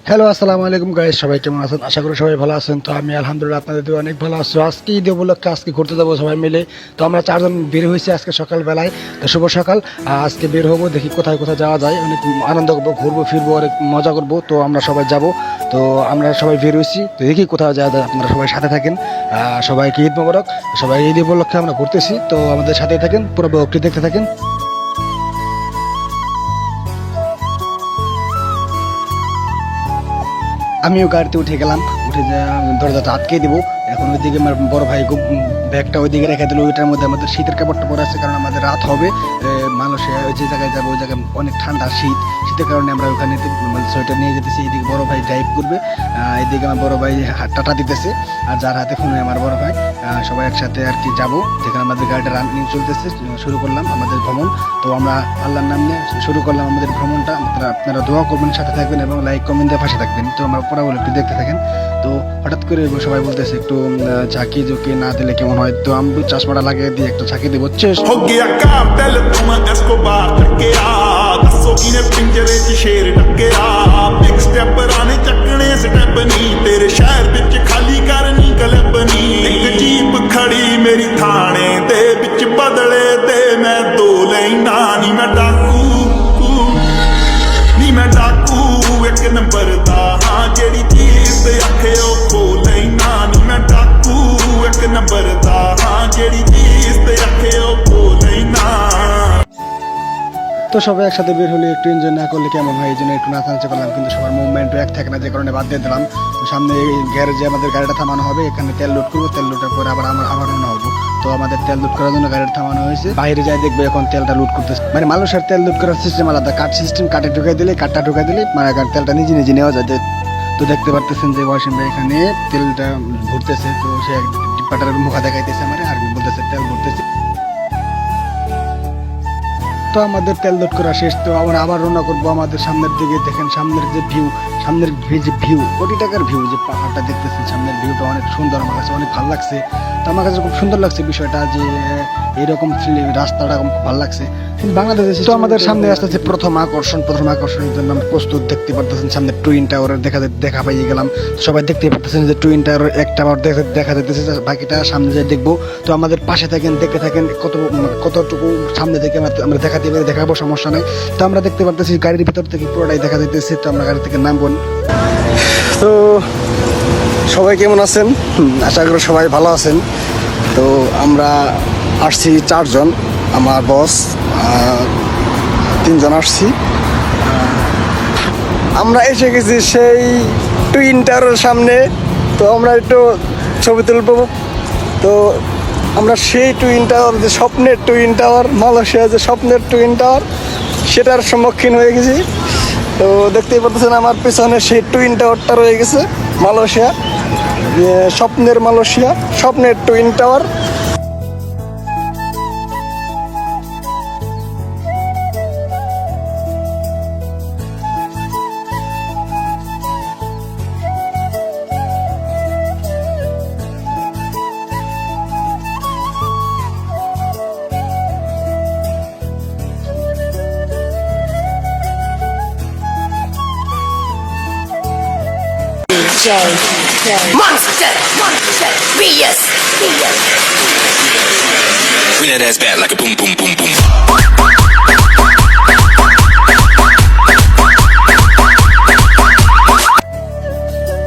Hello, আসসালামু আলাইকুম guys. সবাই কেমন আছেন? আশা করি সবাই ভালো আছেন। তো আমি আলহামদুলিল্লাহ আপনাদের দিয়ে অনেক ভালো আছি। আজকে ঈদ উপলক্ষে আজকে ঘুরতে যাবো সবাই মিলে। তো আমরা চারজন বের হয়েছি আজকে সকালবেলায়। তো শুভ সকাল। আজকে বের হবো, দেখি কোথায় কোথায় যাওয়া যায়। অনেক আনন্দ করবো, ঘুরবো ফিরবো, অনেক মজা করবো। তো আমরা সবাই যাব। তো আমরা সবাই বের হয়েছি, তো দেখি কোথায় যাওয়া যায়। আপনারা সবাই সাথে থাকেন। সবাইকে ঈদ মোবারক। সবাই ঈদ উপলক্ষে আমরা ঘুরতেছি, তো আমাদের সাথে থাকেন, পুরো ব্লগটি দেখতে থাকেন। আমিও গাড়িতে উঠে গেলাম, উঠে যে দরজাটা আটকে দিব। এখন ওইদিকে আমার বড় ভাই ব্যাগটা ওইদিকে রেখে দিল। ওইটার মধ্যে আমাদের শীতের কাপড়টা পরে আছে, কারণ আমাদের রাত হবে। মানুষে যে জায়গায় যাবো ওই জায়গায় অনেক ঠান্ডা শীতের কারণে আমরা ওখানে সোয়েটার নিয়ে যেতেছি। এদিকে বড় ভাই ড্রাইভ করবে, এদিকে আমার বড় ভাই টাটা দিতেছে, আর যার হাতে ফোনে আমার বড় ভাই। সবাই একসাথে আর কি যাবো, যেখানে আমাদের গাড়িটা রানিং চলতেছে। শুরু করলাম আমাদের ভ্রমণ। তো আমরা আল্লাহর নাম নিয়ে শুরু করলাম আমাদের ভ্রমণটা। আপনারা দোয়া করবেন, সাথে থাকবেন এবং লাইক কমেন্ট দিয়ে পাশে থাকবেন। তো আমরা পড়াগুলো একটু দেখতে থাকেন। তো হঠাৎ করে সবাই বলতেছে একটু ঝাঁকি ঝুঁকি না দিলে কেমন হয়। তো আমি চশমাটা লাগিয়ে দিয়ে একটা ঝাঁকি দেবো। ਪਿੰਜਰੇ 'ਚ ਸ਼ੇਰ ਟੱਕਿਆ ਬਿਗ ਸਟੈਪ ਰਾਣੇ ਚੱਕਣੇ ਸਟੈਪ ਨਹੀਂ ਤੇਰੇ ਸ਼ਹਿਰ ਵਿੱਚ ਖਾਲੀ ਕਰਨੀ ਕਲੱਬ ਨਹੀਂ ਇੱਕ ਜੀਪ ਖੜੀ ਮੇਰੀ ਥਾਣੇ ਦੇ ਵਿੱਚ ਬਦਲੇ ਤੇ ਮੈਂ ਦੋ ਲੈਣਾ ਨੀ ਮੈਂ ਡਾਕੂ ਇੱਕ ਨੰਬਰ ਦਾ ਹਾਂ ਜਿਹੜੀ ਚੀਜ਼ ਤੇ ਆਖੇ ਉਹ ਖੋ ਲੈਣਾ ਨੀ ਮੈਂ ਡਾਕੂ ਇੱਕ ਨੰਬਰ ਦਾ ਹਾਂ ਜਿਹੜੀ ਚੀਜ਼ ਤੇ ਆਖੇ ਉਹ ਖੋ ਲੈਣਾ। তো সবাই একসাথে বের হলে একটু এনজয় না করলে কেমন হয়, এই জন্য একটু নাচানাচি করলাম। কিন্তু সবার মুভমেন্টও এক থাকে না, যে কারণে বাদ দিয়ে দিলাম। তো সামনে এই গ্যারেজে আমাদের গাড়িটা থামানো হবে, এখানে তেল লোড করবো। তেল লোডের পরে আবার রওনা হবো। তো আমাদের তেল লোড করার জন্য গাড়িটা থামানো হয়েছে। বাইরে যাই দেখবো এখন তেলটা লোড করতেছে। মানে মানুষের তেল লোড করার সিস্টেম আলাদা, কার্ড সিস্টেম। কার্ডে ঢুকাই দিলে, কার্ডটা ঢুকাই দিলে মানে তেলটা নিজে নিজে নেওয়া যায়। তো দেখতে পারতেছেন যে ওয়াসিম ভাই এখানে তেলটা ভরতেছে। তো সে ডিব্বাটার মুখা দেখাইতেছে আমার, আর বলতেছে তেল ভরতেছে। তো আমাদের তেল লোড করা শেষ। তো আমরা আবার রওনা করবো আমাদের সামনের দিকে। দেখেন সামনের যে ভিউ, কোটি টাকার ভিউ, যে পাহাড়টা দেখতেছেন, সামনের ভিউটা অনেক সুন্দর। আমার কাছে অনেক ভালো লাগছে। তো আমার কাছে খুব সুন্দর লাগছে বিষয়টা, যে এরকম রাস্তাটা খুব ভালো লাগছে বাংলাদেশে। তো আমাদের সামনে আসতেছে প্রথম আকর্ষণের জন্য আমরা প্রস্তুত। দেখতে পারতেছেন সামনে টুইন টাওয়ারের দেখা পাইয়ে গেলাম। সবাই দেখতে পারতেছেন যে টুইন টাওয়ার একটা আবার দেখা যাইতেছে, বাকিটা সামনে যাই দেখবো। তো আমাদের পাশে থাকেন, দেখতে থাকেন কতটুকু সামনে থেকে আমরা দেখাবো, সমস্যা নেই। তো আমরা দেখতে পারতেছি গাড়ির ভিতর থেকে পুরোটাই দেখা যাইতেছে। তো আমরা গাড়ি থেকে নামবো। তো সবাই কেমন আছেন? আশা করি সবাই ভালো আছেন। তো আমরা আসছি চারজন, আমার বস, তিনজন আসছি। আমরা এসে গেছি সেই টুইন টাওয়ারের সামনে। তো আমরা একটু ছবি তুলবো। তো আমরা সেই টুইন টাওয়ার, যে স্বপ্নের টুইন টাওয়ার, মালয়েশিয়া যে স্বপ্নের টুইন টাওয়ার, সেটার সম্মুখীন হয়ে গেছি। তো দেখতেই পাচ্ছেন আমার পেছনে সেই টুইন টাওয়ারটা রয়ে গেছে। মালয়েশিয়া, স্বপ্নের twin tower. Monster, BS. Bring that ass back like a boom, boom, boom, boom.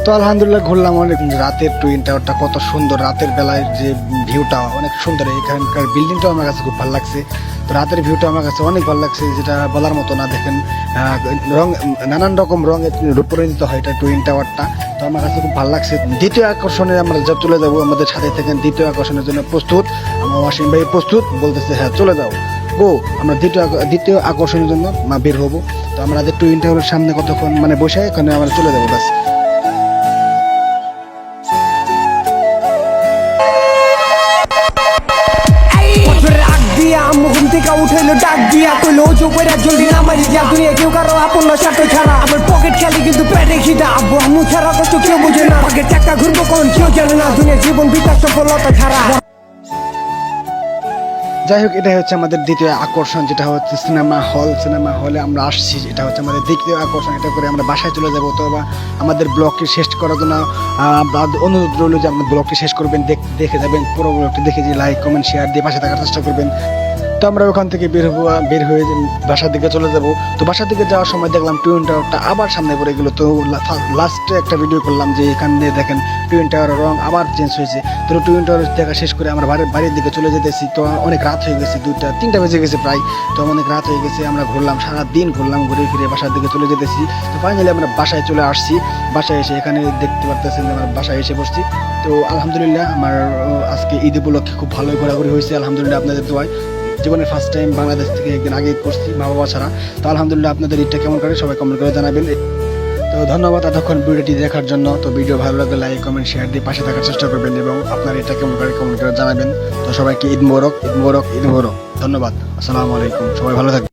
তো আলহামদুলিল্লাহ ঘুরলাম অনেক। রাতের টুইন টাওয়ারটা কত সুন্দর, রাতের বেলায় যে ভিউটা অনেক সুন্দর। এখানকার বিল্ডিংটাও আমার কাছে খুব ভালো লাগছে। তো রাতের ভিউটা আমার কাছে অনেক ভালো লাগছে, যেটা বলার মতো না। দেখেন নানান রকম রঙে পরিণত হয় এটা টুইন টাওয়ারটা। তো আমার কাছে খুব ভালো লাগছে। দ্বিতীয় আকর্ষণে আমরা চলে যাবো, আমাদের সাথে থাকেন। দ্বিতীয় আকর্ষণের জন্য প্রস্তুত? আমার ওয়াসিম ভাই প্রস্তুত, বলতেছে হ্যাঁ চলে যাও গো। আমরা দ্বিতীয় আকর্ষণের জন্য বের হবো। তো আমাদের টুইন টাওয়ারের সামনে কতক্ষণ বসে এখানে আমরা চলে যাবো ব্যাস। ঘুম থেকে উঠাইলো ডাক দিয়া, কইলো চোখের জলদি নামাই দিয়া। দুনিয়া কেউ কারো আপন না, স্বার্থ ছাড়া। আমার পকেট খালি কিন্তু পেটে খিদা। আব্বু আম্মু ছাড়া কষ্ট কেউ বোঝে না। আগের টাকা ঘুরবো কোন কেউ জানে না। দুনিয়া জীবন বিকাশ সফলতা ছাড়া। যাই হোক, এটাই হচ্ছে আমাদের দ্বিতীয় আকর্ষণ, যেটা হচ্ছে সিনেমা হল। সিনেমা হলে আমরা আসছি, এটা হচ্ছে আমাদের দ্বিতীয় আকর্ষণ। এটা করে আমরা বাসায় চলে যাবো। তো বা আমাদের ব্লগটি শেষ করার জন্য অনুরোধ রইল যে আপনার ব্লগটি শেষ করবেন, দেখে যাবেন পুরো ব্লগটি, দেখে যে লাইক কমেন্ট শেয়ার দিয়ে পাশে থাকার চেষ্টা করবেন। তো আমরা ওখান থেকে বের হয়ে বাসার দিকে চলে যাব। তো বাসার দিকে যাওয়ার সময় দেখলাম টুইন টাওয়ারটা আবার সামনে পড়ে গেলো। তো লাস্টে একটা ভিডিও করলাম যে এখানে দেখেন টুইন টাওয়ারের রং আবার চেঞ্জ হয়েছে। তো টুইন টাওয়ার দেখা শেষ করে আমরা বাড়ির দিকে চলে যেতেছি। তো অনেক রাত হয়ে গেছে, 2-3টা বেজে গেছে প্রায়। তো অনেক রাত হয়ে গেছে, আমরা ঘুরলাম, সারাদিন ঘুরলাম, ঘুরে ফিরে বাসার দিকে চলে যেতেছি। তো ফাইনালি আমরা বাসায় চলে আসছি। বাসায় এসে এখানে দেখতে পারতেছেন আমরা বাসায় এসে বসছি। তো আলহামদুলিল্লাহ আমার আজকে ঈদ উপলক্ষে খুব ভালোই ঘোরাঘুরি হয়েছে আলহামদুলিল্লাহ, আপনাদের দোয়ায়। জীবনের ফার্স্ট টাইম বাংলাদেশ থেকে একদিন আগে করছি মা বাবা ছাড়া। তো আলহামদুলিল্লাহ, আপনাদের ঈদটা কেমন করে সবাই কমেন্ট করে জানাবেন। তো ধন্যবাদ এতক্ষণ ভিডিওটি দেখার জন্য। তো ভিডিও ভালো লাগলে লাইক কমেন্ট শেয়ার দিয়ে পাশে থাকার চেষ্টা করবেন এবং আপনার এটা কেমন করে কমেন্ট করে জানাবেন। তো সবাইকে ঈদ মোবারক, ঈদ মোবারক, ঈদ মোবারক। ধন্যবাদ, আসসালামু আলাইকুম, সবাই ভালো থাকবেন।